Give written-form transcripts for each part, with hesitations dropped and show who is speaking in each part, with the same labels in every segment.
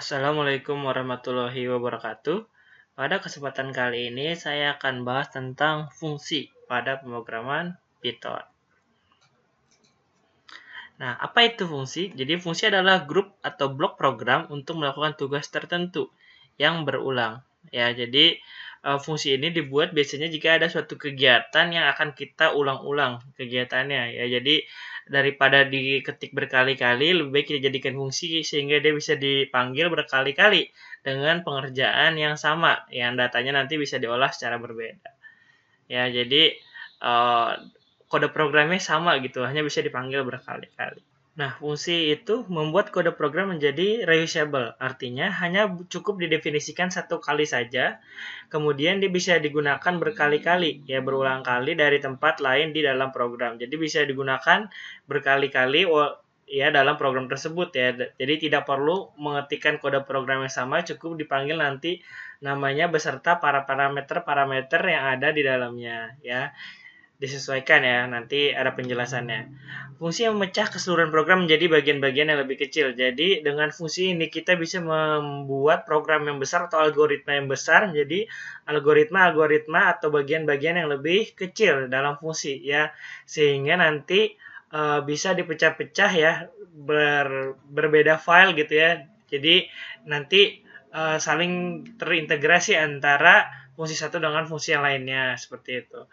Speaker 1: Assalamualaikum warahmatullahi wabarakatuh. Pada kesempatan kali ini saya akan bahas tentang fungsi pada pemrograman Python. Nah, apa itu fungsi? Jadi fungsi adalah grup atau blok program untuk melakukan tugas tertentu yang berulang. Ya, jadi fungsi ini dibuat biasanya jika ada suatu kegiatan yang akan kita ulang-ulang kegiatannya. Ya, jadi daripada diketik berkali-kali, lebih baik kita jadikan fungsi sehingga dia bisa dipanggil berkali-kali dengan pengerjaan yang sama, yang datanya nanti bisa diolah secara berbeda. Ya, jadi uh, kode programnya sama gitu, hanya bisa dipanggil berkali-kali. Nah, fungsi itu membuat kode program menjadi reusable, artinya hanya cukup didefinisikan satu kali saja, kemudian dia bisa digunakan berkali-kali, ya berulang kali dari tempat lain di dalam program. Jadi bisa digunakan berkali-kali ya dalam program tersebut ya. Jadi tidak perlu mengetikkan kode program yang sama, cukup dipanggil nanti namanya beserta para parameter yang ada di dalamnya ya. Disesuaikan ya, nanti ada penjelasannya. Fungsi yang memecah keseluruhan program menjadi bagian-bagian yang lebih kecil. Jadi dengan fungsi ini kita bisa membuat program yang besar atau algoritma yang besar jadi algoritma atau bagian-bagian yang lebih kecil dalam fungsi ya. Sehingga nanti bisa dipecah-pecah ya berbeda file gitu ya. Jadi nanti saling terintegrasi antara fungsi satu dengan fungsi yang lainnya seperti itu.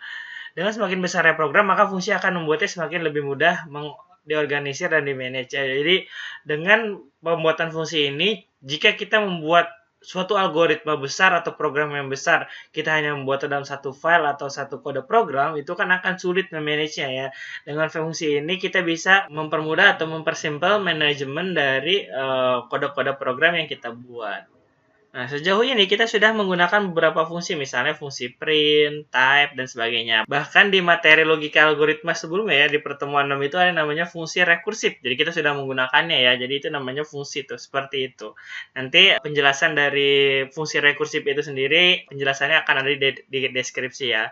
Speaker 1: Dengan semakin besarnya program, maka fungsi akan membuatnya semakin lebih mudah diorganisir dan dimanage. Jadi dengan pembuatan fungsi ini, jika kita membuat suatu algoritma besar atau program yang besar, kita hanya membuat dalam satu file atau satu kode program, itu kan akan sulit memanagenya ya. Dengan fungsi ini kita bisa mempermudah atau mempersimpel manajemen dari kode-kode program yang kita buat. Nah, sejauh ini kita sudah menggunakan beberapa fungsi, misalnya fungsi print, type, dan sebagainya. Bahkan di materi logika algoritma sebelumnya ya, di pertemuan 6 itu ada namanya fungsi rekursif. Jadi kita sudah menggunakannya ya, jadi itu namanya fungsi tuh, seperti itu. Nanti penjelasan dari fungsi rekursif itu sendiri, penjelasannya akan ada di deskripsi ya.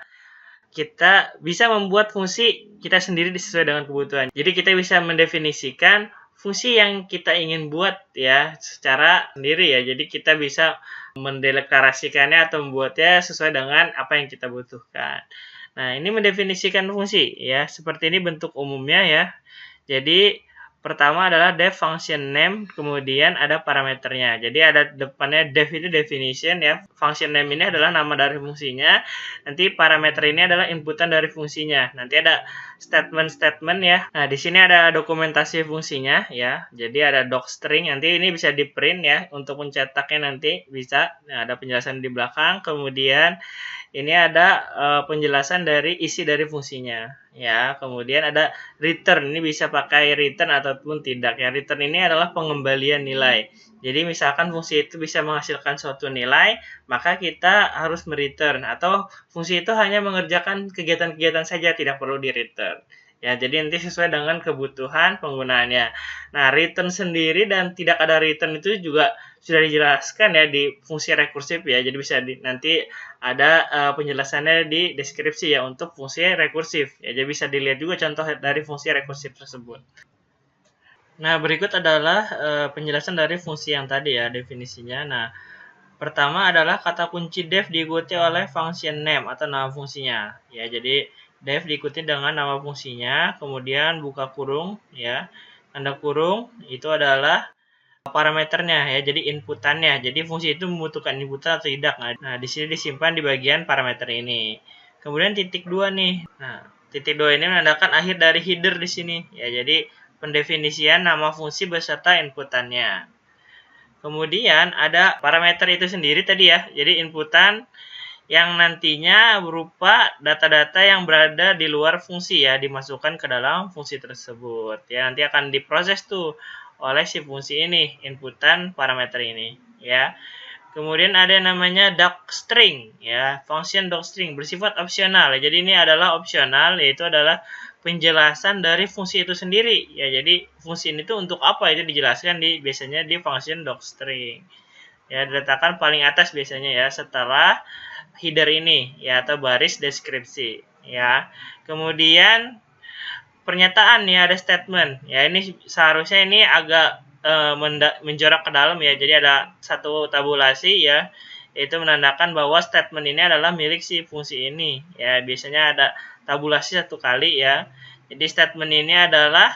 Speaker 1: Kita bisa membuat fungsi kita sendiri sesuai dengan kebutuhan. Jadi kita bisa mendefinisikan fungsi yang kita ingin buat ya secara sendiri ya. Jadi kita bisa mendeklarasikannya atau membuatnya sesuai dengan apa yang kita butuhkan. Nah, ini mendefinisikan fungsi ya. Seperti ini bentuk umumnya ya. Jadi pertama adalah def function name, kemudian ada parameternya. Jadi ada depannya def itu definition ya. Function name ini adalah nama dari fungsinya. Nanti parameter ini adalah inputan dari fungsinya. Nanti ada statement ya. Nah, di sini ada dokumentasi fungsinya ya. Jadi ada docstring. Nanti ini bisa di print ya. Untuk mencetaknya nanti bisa. Nah, ada penjelasan di belakang. Kemudian ini ada penjelasan dari isi dari fungsinya ya. Kemudian ada return, ini bisa pakai return ataupun tidak ya. Return ini adalah pengembalian nilai. Jadi misalkan fungsi itu bisa menghasilkan suatu nilai, maka kita harus mereturn, atau fungsi itu hanya mengerjakan kegiatan-kegiatan saja, tidak perlu di return. Ya, jadi nanti sesuai dengan kebutuhan penggunaannya. Nah, return sendiri dan tidak ada return itu juga sudah dijelaskan ya di fungsi rekursif ya. Jadi bisa nanti ada penjelasannya di deskripsi ya untuk fungsi rekursif. Ya, jadi bisa dilihat juga contoh dari fungsi rekursif tersebut. Nah, berikut adalah penjelasan dari fungsi yang tadi ya, definisinya. Nah, pertama adalah kata kunci def diikuti oleh function name atau nama fungsinya. Ya, jadi def diikuti dengan nama fungsinya, kemudian buka kurung ya. Tanda kurung itu adalah parameternya ya, jadi inputannya. Jadi fungsi itu membutuhkan inputan atau tidak. Nah, di sini disimpan di bagian parameter ini. Kemudian titik 2 nih. Nah, titik 2 ini menandakan akhir dari header di sini. Ya, jadi pendefinisian nama fungsi beserta inputannya. Kemudian ada parameter itu sendiri tadi ya. Jadi inputan yang nantinya berupa data-data yang berada di luar fungsi ya, dimasukkan ke dalam fungsi tersebut. Ya, nanti akan diproses tuh oleh si fungsi ini, inputan parameter ini ya. Kemudian ada yang namanya docstring ya, function docstring bersifat opsional. Jadi ini adalah opsional, yaitu adalah penjelasan dari fungsi itu sendiri ya. Jadi fungsi ini tuh untuk apa itu dijelaskan biasanya di function docstring. Ya, diletakkan paling atas biasanya ya setelah header ini ya atau baris deskripsi ya. Kemudian pernyataan ya, ada statement ya. Ini seharusnya ini agak menjorok ke dalam ya. Jadi ada satu tabulasi ya, yaitu menandakan bahwa statement ini adalah milik si fungsi ini ya. Biasanya ada tabulasi satu kali ya. Jadi statement ini adalah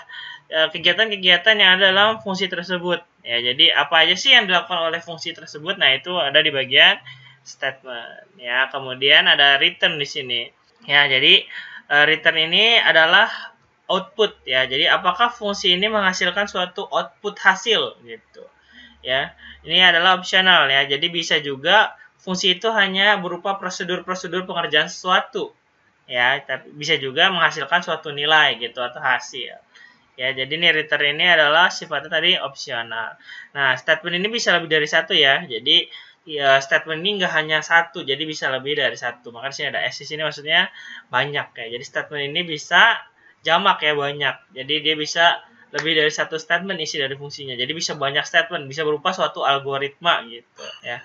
Speaker 1: kegiatan-kegiatan yang ada dalam fungsi tersebut ya. Jadi apa aja sih yang dilakukan oleh fungsi tersebut? Nah, itu ada di bagian statement ya. Kemudian ada return di sini ya. Jadi return ini adalah output ya. Jadi apakah fungsi ini menghasilkan suatu output hasil gitu ya. Ini adalah opsional ya. Jadi bisa juga fungsi itu hanya berupa prosedur-prosedur pengerjaan sesuatu ya, tapi bisa juga menghasilkan suatu nilai gitu atau hasil. Ya, jadi nih return ini adalah sifatnya tadi opsional. Nah, statement ini bisa lebih dari satu ya. Jadi ya, statement ini nggak hanya satu, jadi bisa lebih dari satu. Makanya sini ada S di sini maksudnya banyak ya. Jadi statement ini bisa jamak ya, banyak. Jadi dia bisa lebih dari satu statement isi dari fungsinya. Jadi bisa banyak statement, bisa berupa suatu algoritma gitu ya.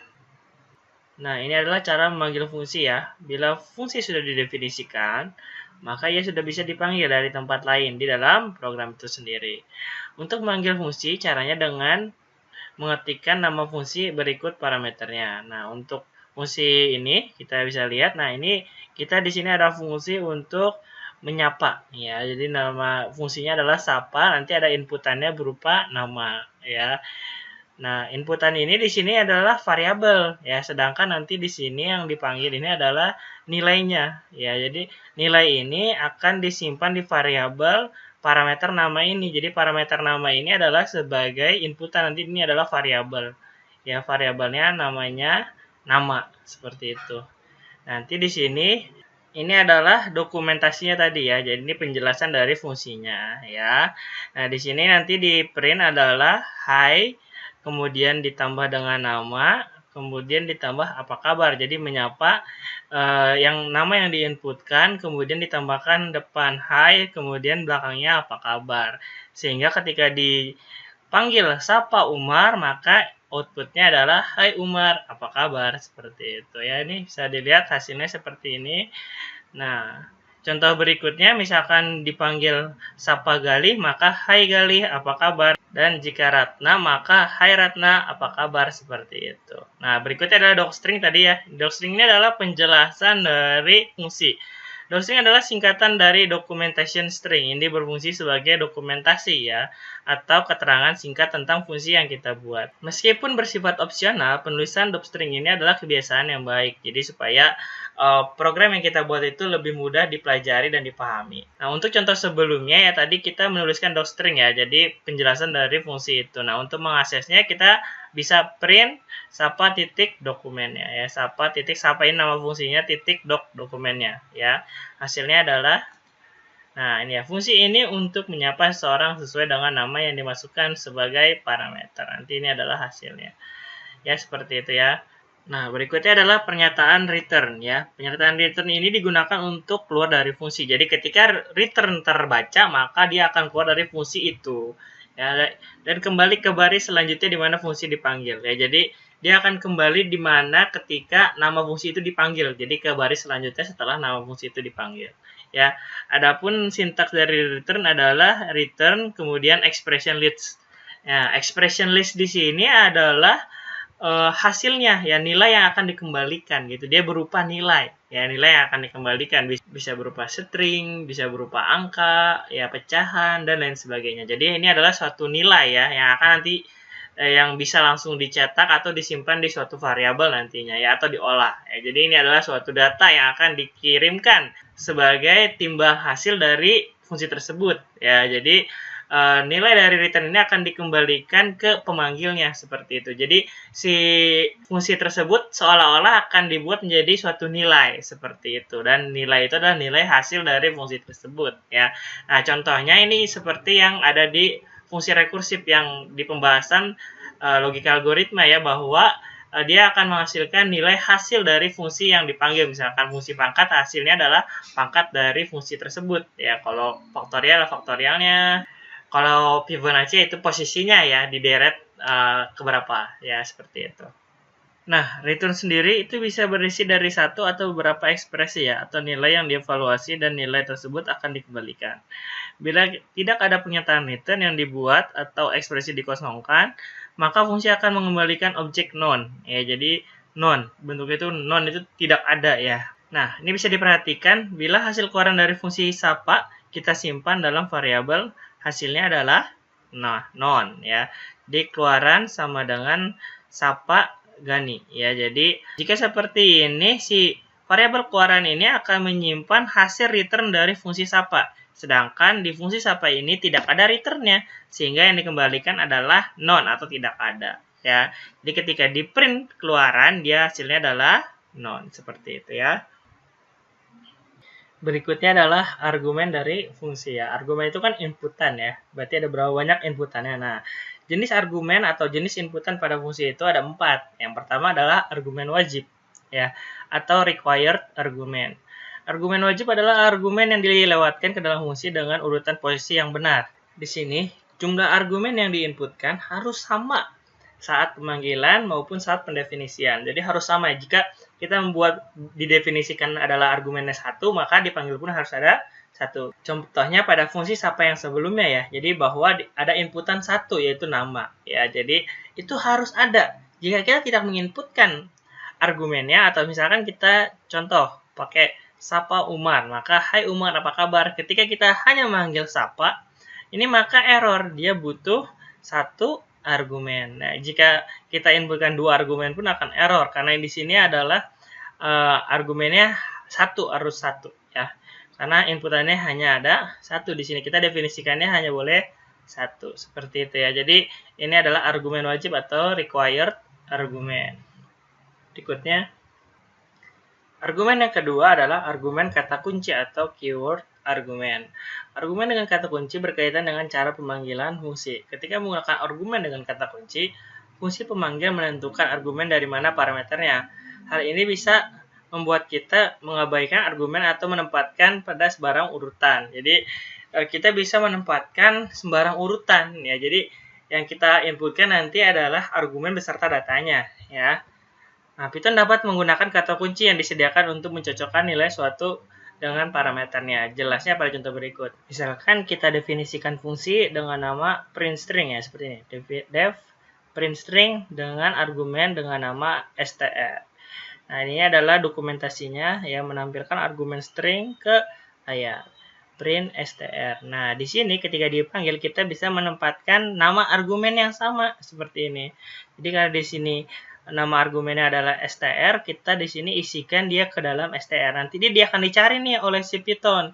Speaker 1: Nah, ini adalah cara memanggil fungsi ya. Bila fungsi sudah didefinisikan, maka ia sudah bisa dipanggil dari tempat lain di dalam program itu sendiri. Untuk memanggil fungsi, caranya dengan mengetikkan nama fungsi berikut parameternya. Nah, untuk fungsi ini kita bisa lihat. Nah, ini kita di sini ada fungsi untuk menyapa ya. Jadi nama fungsinya adalah sapa, nanti ada inputannya berupa nama ya. Nah, inputan ini di sini adalah variabel ya, sedangkan nanti di sini yang dipanggil ini adalah nilainya ya. Jadi nilai ini akan disimpan di variabel parameter nama ini. Jadi parameter nama ini adalah sebagai inputan, nanti ini adalah variabel. Ya, variabelnya namanya nama seperti itu. Nanti di sini ini adalah dokumentasinya tadi ya. Jadi ini penjelasan dari fungsinya ya. Nah, di sini nanti di print adalah hi, kemudian ditambah dengan nama, kemudian ditambah apa kabar. Jadi menyapa yang nama yang diinputkan, kemudian ditambahkan depan hi, kemudian belakangnya apa kabar. Sehingga ketika dipanggil sapa Umar, maka outputnya adalah hai Umar, apa kabar, seperti itu ya. Ini bisa dilihat hasilnya seperti ini. Nah, contoh berikutnya misalkan dipanggil sapa Galih, maka hai Galih, apa kabar? Dan jika Ratna, maka hai Ratna, apa kabar? Seperti itu. Nah, berikutnya adalah docstring tadi ya. Docstring ini adalah penjelasan dari fungsi. Docstring adalah singkatan dari documentation string. Ini berfungsi sebagai dokumentasi ya, atau keterangan singkat tentang fungsi yang kita buat. Meskipun bersifat opsional, penulisan docstring ini adalah kebiasaan yang baik. Jadi supaya program yang kita buat itu lebih mudah dipelajari dan dipahami. Nah, untuk contoh sebelumnya ya tadi kita menuliskan docstring ya, jadi penjelasan dari fungsi itu. Nah, untuk mengaksesnya kita bisa print sapa titik dokumennya ya, sapa sapain nama fungsinya titik dokumennya ya. Hasilnya adalah, nah ini ya, fungsi ini untuk menyapa seseorang sesuai dengan nama yang dimasukkan sebagai parameter. Nanti ini adalah hasilnya ya, seperti itu ya. Nah, berikutnya adalah pernyataan return ya. Pernyataan return ini digunakan untuk keluar dari fungsi. Jadi ketika return terbaca, maka dia akan keluar dari fungsi itu. Ya, dan kembali ke baris selanjutnya di mana fungsi dipanggil. Ya, jadi dia akan kembali di mana ketika nama fungsi itu dipanggil. Jadi ke baris selanjutnya setelah nama fungsi itu dipanggil. Ya, adapun sintaks dari return adalah return kemudian expression list. Ya, expression list di sini adalah hasilnya ya, nilai yang akan dikembalikan gitu. Dia berupa nilai ya, nilai yang akan dikembalikan bisa berupa string, bisa berupa angka ya, pecahan dan lain sebagainya. Jadi ini adalah suatu nilai ya yang akan nanti yang bisa langsung dicetak atau disimpan di suatu variabel nantinya ya, atau diolah ya. Jadi ini adalah suatu data yang akan dikirimkan sebagai timbal hasil dari fungsi tersebut ya. Jadi nilai dari return ini akan dikembalikan ke pemanggilnya seperti itu. Jadi si fungsi tersebut seolah-olah akan dibuat menjadi suatu nilai seperti itu, dan nilai itu adalah nilai hasil dari fungsi tersebut ya. Nah, contohnya ini seperti yang ada di fungsi rekursif yang di pembahasan logika algoritma ya, bahwa dia akan menghasilkan nilai hasil dari fungsi yang dipanggil. Misalkan fungsi pangkat, hasilnya adalah pangkat dari fungsi tersebut ya. Kalau faktorial, faktorialnya. Kalau Fibonacci itu posisinya ya, di deret keberapa ya, seperti itu. Nah, return sendiri itu bisa berisi dari satu atau beberapa ekspresi ya, atau nilai yang dievaluasi dan nilai tersebut akan dikembalikan. Bila tidak ada pernyataan return yang dibuat atau ekspresi dikosongkan, maka fungsi akan mengembalikan objek non. Ya, jadi non, bentuknya itu non, itu tidak ada ya. Nah, ini bisa diperhatikan bila hasil keluaran dari fungsi sapa kita simpan dalam variabel, hasilnya adalah non ya. Di keluaran sama dengan sapa Gani ya. Jadi jika seperti ini, si variabel keluaran ini akan menyimpan hasil return dari fungsi sapa. Sedangkan di fungsi sapa ini tidak ada returnnya, sehingga yang dikembalikan adalah non atau tidak ada ya. Jadi ketika di print keluaran, dia hasilnya adalah non, seperti itu ya. Berikutnya adalah argumen dari fungsi ya. Argumen itu kan inputan ya. Berarti ada berapa banyak inputannya. Nah, jenis argumen atau jenis inputan pada fungsi itu ada 4. Yang pertama adalah argumen wajib ya, atau required argument. Argumen wajib adalah argumen yang dilewatkan ke dalam fungsi dengan urutan posisi yang benar. Di sini, jumlah argumen yang diinputkan harus sama saat pemanggilan maupun saat pendefinisian. Jadi harus sama. Jika kita membuat didefinisikan adalah argumennya 1, maka dipanggil pun harus ada 1. Contohnya pada fungsi sapa yang sebelumnya ya. Jadi bahwa ada inputan 1 yaitu nama ya. Jadi itu harus ada. Jika kita tidak menginputkan argumennya, atau misalkan kita contoh pakai sapa Umar, maka hai Umar apa kabar? Ketika kita hanya memanggil sapa, ini maka error, dia butuh 1 argumen. Nah, jika kita inputkan 2 argumen pun akan error, karena di sini adalah argumennya 1, harus 1 ya. Karena inputannya hanya ada 1 di sini. Kita definisikannya hanya boleh 1, seperti itu ya. Jadi ini adalah argumen wajib atau required argument. Berikutnya, argumen yang kedua adalah argumen kata kunci atau keyword argumen. Argumen dengan kata kunci berkaitan dengan cara pemanggilan fungsi. Ketika menggunakan argumen dengan kata kunci, fungsi pemanggil menentukan argumen dari mana parameternya. Hal ini bisa membuat kita mengabaikan argumen atau menempatkan pada sembarang urutan. Jadi kita bisa menempatkan sembarang urutan ya. Jadi yang kita inputkan nanti adalah argumen beserta datanya ya. Nah, Python dapat menggunakan kata kunci yang disediakan untuk mencocokkan nilai suatu dengan parameternya. Jelasnya pada contoh berikut. Misalkan kita definisikan fungsi dengan nama print string ya, seperti ini. Def print string dengan argumen dengan nama str. Nah, ini adalah dokumentasinya yang menampilkan argumen string ke layar. Print str. Nah, di sini ketika dipanggil kita bisa menempatkan nama argumen yang sama seperti ini. Jadi kalau di sini nama argumennya adalah str, kita di sini isikan dia ke dalam str. Nanti dia akan dicari nih oleh si Python.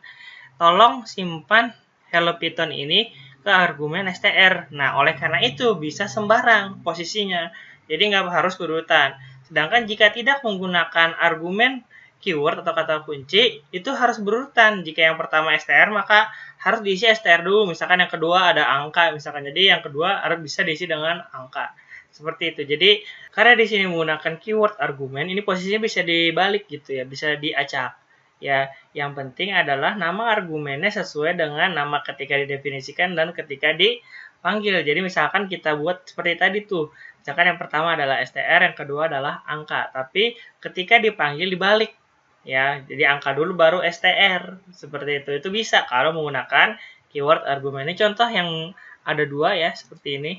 Speaker 1: Tolong simpan hello Python ini ke argumen str. Nah, oleh karena itu bisa sembarang posisinya. Jadi nggak harus berurutan. Sedangkan jika tidak menggunakan argumen keyword atau kata kunci, itu harus berurutan. Jika yang pertama str, maka harus diisi str dulu. Misalkan yang kedua ada angka, misalkan. Jadi yang kedua harus bisa diisi dengan angka. Seperti itu. Jadi karena di sini menggunakan keyword argumen, ini posisinya bisa dibalik gitu ya, bisa diacak. Ya, yang penting adalah nama argumennya sesuai dengan nama ketika didefinisikan dan ketika dipanggil. Jadi misalkan kita buat seperti tadi tuh. Misalkan yang pertama adalah str, yang kedua adalah angka. Tapi ketika dipanggil dibalik. Ya, jadi angka dulu baru str. Seperti itu. Itu bisa kalau menggunakan keyword argumen. Ini contoh yang ada 2 ya, seperti ini.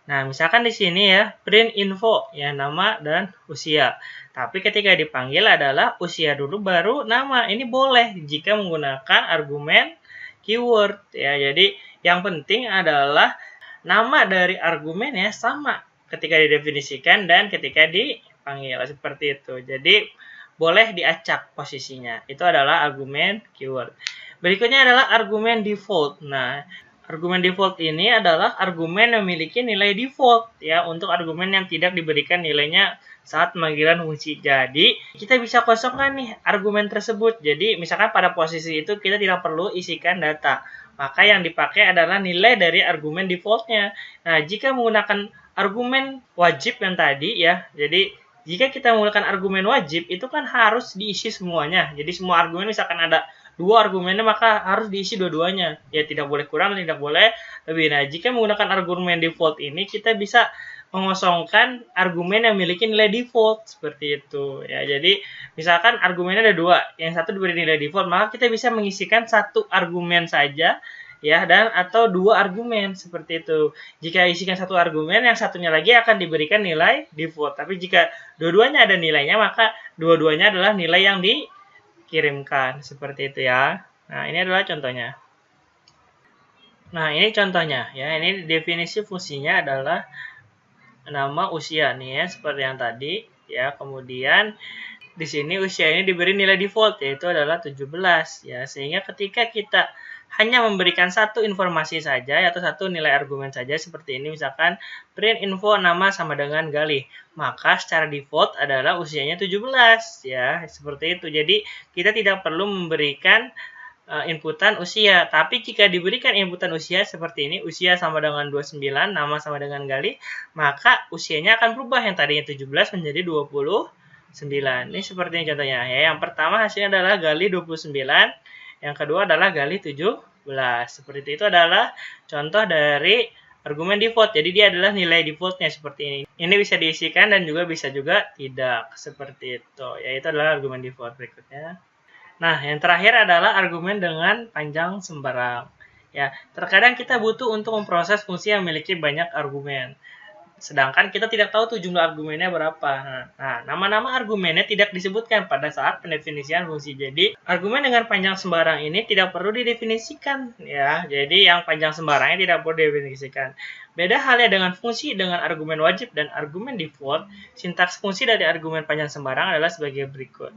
Speaker 1: Nah, misalkan di sini ya, print info, ya nama dan usia. Tapi ketika dipanggil adalah usia dulu baru nama. Ini boleh jika menggunakan argumen keyword. Ya, jadi yang penting adalah nama dari argumennya sama ketika didefinisikan dan ketika dipanggil. Seperti itu. Jadi, boleh diacak posisinya. Itu adalah argumen keyword. Berikutnya adalah argumen default. Nah, argumen default ini adalah argumen yang memiliki nilai default ya untuk argumen yang tidak diberikan nilainya saat pemanggilan fungsi. Jadi, kita bisa kosongkan nih argumen tersebut. Jadi, misalkan pada posisi itu kita tidak perlu isikan data. Maka yang dipakai adalah nilai dari argumen defaultnya. Nah, jika menggunakan argumen wajib yang tadi ya, jadi jika kita menggunakan argumen wajib itu kan harus diisi semuanya. Jadi semua argumen misalkan ada 2 argumennya maka harus diisi dua-duanya. Ya tidak boleh kurang, tidak boleh lebih. Nah, jika menggunakan argumen default ini kita bisa mengosongkan argumen yang memiliki nilai default seperti itu. Ya, jadi misalkan argumennya ada 2, yang satu diberi nilai default, maka kita bisa mengisikan 1 argumen saja ya, dan atau dua argumen seperti itu. Jika isikan satu argumen, yang satunya lagi akan diberikan nilai default. Tapi jika dua-duanya ada nilainya, maka dua-duanya adalah nilai yang dikirimkan seperti itu ya. Nah, ini adalah contohnya. Nah, ini contohnya ya. Ini definisi fungsinya adalah nama usia nih ya, seperti yang tadi ya. Kemudian di sini usia ini diberi nilai default yaitu adalah 17 ya. Sehingga ketika kita hanya memberikan satu informasi saja atau satu nilai argumen saja seperti ini, misalkan print info nama sama dengan Galih, maka secara default adalah usianya 17 ya, seperti itu. Jadi kita tidak perlu memberikan inputan usia, tapi jika diberikan inputan usia seperti ini, usia sama dengan 29, nama sama dengan Galih, maka usianya akan berubah, yang tadinya 17 menjadi 29. Ini seperti ini contohnya ya. Yang pertama hasilnya adalah Galih 29, yang kedua adalah Galih 17. Seperti itu adalah contoh dari argumen default. Jadi dia adalah nilai defaultnya seperti ini. Ini bisa diisikan dan juga bisa juga tidak. Seperti itu. Yaitu adalah argumen default berikutnya. Nah, yang terakhir adalah argumen dengan panjang sembarang. Ya, terkadang kita butuh untuk memproses fungsi yang memiliki banyak argumen. Sedangkan kita tidak tahu tuh jumlah argumennya berapa. Nah, nama-nama argumennya tidak disebutkan pada saat pendefinisian fungsi. Jadi, argumen dengan panjang sembarang ini tidak perlu didefinisikan ya. Jadi, yang panjang sembarangnya tidak perlu didefinisikan. Beda halnya dengan fungsi dengan argumen wajib dan argumen default. Sintaks fungsi dari argumen panjang sembarang adalah sebagai berikut.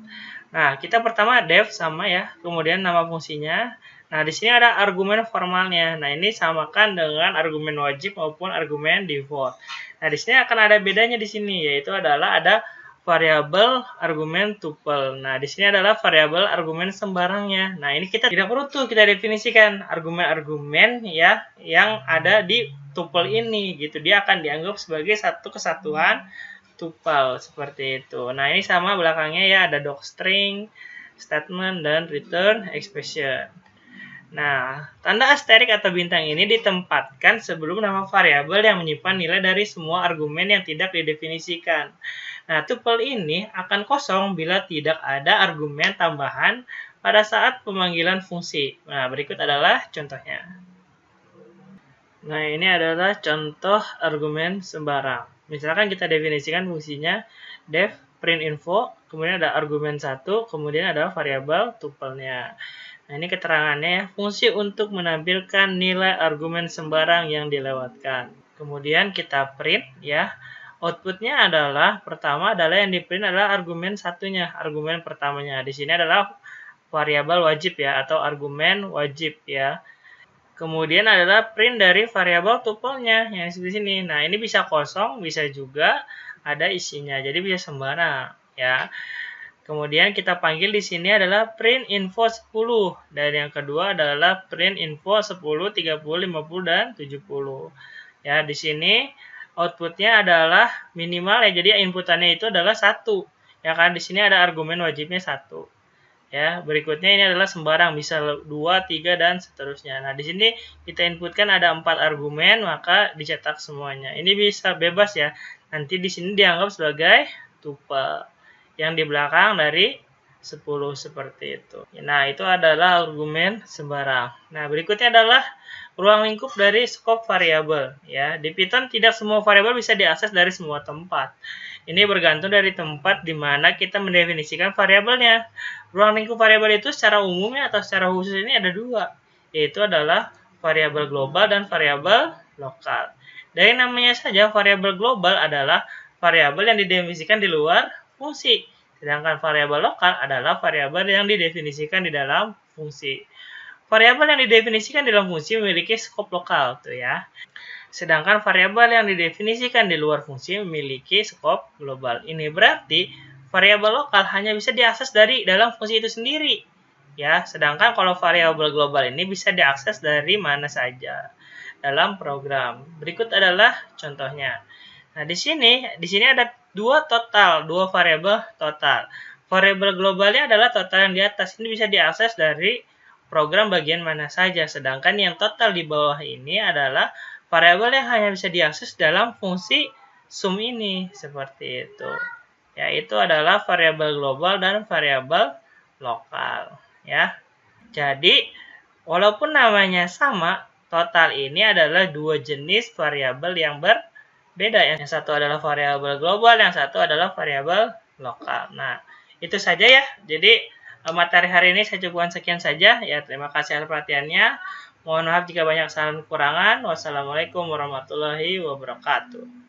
Speaker 1: Nah, kita pertama def sama ya, kemudian nama fungsinya. Nah, di sini ada argumen formalnya. Nah, ini samakan dengan argumen wajib maupun argumen default. Nah, di sini akan ada bedanya di sini, yaitu adalah ada variabel argumen tuple. Nah, di sini adalah variabel argumen sembarangnya. Nah, ini kita tidak perlu tuh kita definisikan argumen-argumen ya yang ada di tuple ini gitu. Dia akan dianggap sebagai satu kesatuan tuple seperti itu. Nah, ini sama belakangnya ya, ada docstring, statement, dan return expression. Nah, tanda asterik atau bintang ini ditempatkan sebelum nama variabel yang menyimpan nilai dari semua argumen yang tidak didefinisikan. Nah, tuple ini akan kosong bila tidak ada argumen tambahan pada saat pemanggilan fungsi. Nah, berikut adalah contohnya. Nah, ini adalah contoh argumen sembarang. Misalkan kita definisikan fungsinya def print info, kemudian ada argumen 1, kemudian ada variabel tuple-nya. Nah, ini keterangannya ya, fungsi untuk menampilkan nilai argumen sembarang yang dilewatkan. Kemudian kita print ya, outputnya adalah, pertama adalah yang di print adalah argumen satunya, argumen pertamanya. Di sini adalah variabel wajib ya, atau argumen wajib ya. Kemudian adalah print dari variabel tuple-nya yang di sini. Nah, ini bisa kosong, bisa juga ada isinya. Jadi bisa sembarang ya. Kemudian kita panggil di sini adalah print info 10 dan yang kedua adalah print info 10, 30, 50 dan 70. Ya, di sini outputnya adalah minimal ya. Jadi inputannya itu adalah 1. Ya kan, di sini ada argumen wajibnya 1. Ya, berikutnya ini adalah sembarang, bisa 2, 3 dan seterusnya. Nah, di sini kita inputkan ada 4 argumen, maka dicetak semuanya. Ini bisa bebas ya. Nanti di sini dianggap sebagai tuple yang di belakang dari 10 seperti itu. Nah, itu adalah argumen sembarang. Nah, berikutnya adalah ruang lingkup dari skop variabel. Ya, di Python tidak semua variabel bisa diakses dari semua tempat. Ini bergantung dari tempat di mana kita mendefinisikan variabelnya. Ruang lingkup variabel itu secara umumnya atau secara khusus ini ada dua, yaitu adalah variabel global dan variabel lokal. Dari namanya saja, variabel global adalah variabel yang didefinisikan di luar fungsi. Sedangkan variabel lokal adalah variabel yang didefinisikan di dalam fungsi. Variabel yang didefinisikan di dalam fungsi memiliki skop lokal tuh ya. Sedangkan variabel yang didefinisikan di luar fungsi memiliki skop global. Ini berarti variabel lokal hanya bisa diakses dari dalam fungsi itu sendiri. Ya, sedangkan kalau variabel global ini bisa diakses dari mana saja dalam program. Berikut adalah contohnya. Nah, di sini ada dua variabel total. Variabel globalnya adalah total yang di atas. Ini bisa diakses dari program bagian mana saja. Sedangkan yang total di bawah ini adalah variabel yang hanya bisa diakses dalam fungsi sum ini. Seperti itu. Yaitu adalah variabel global dan variabel lokal. Ya. Jadi, Walaupun namanya sama, total ini adalah dua jenis variabel yang berbeda. Yang satu adalah variabel global, yang satu adalah variabel lokal. Nah, itu saja ya. Jadi, materi hari ini saya cukupkan sekian saja. Ya, terima kasih atas perhatiannya. Mohon maaf jika banyak kesalahan kekurangan. Wassalamualaikum warahmatullahi wabarakatuh.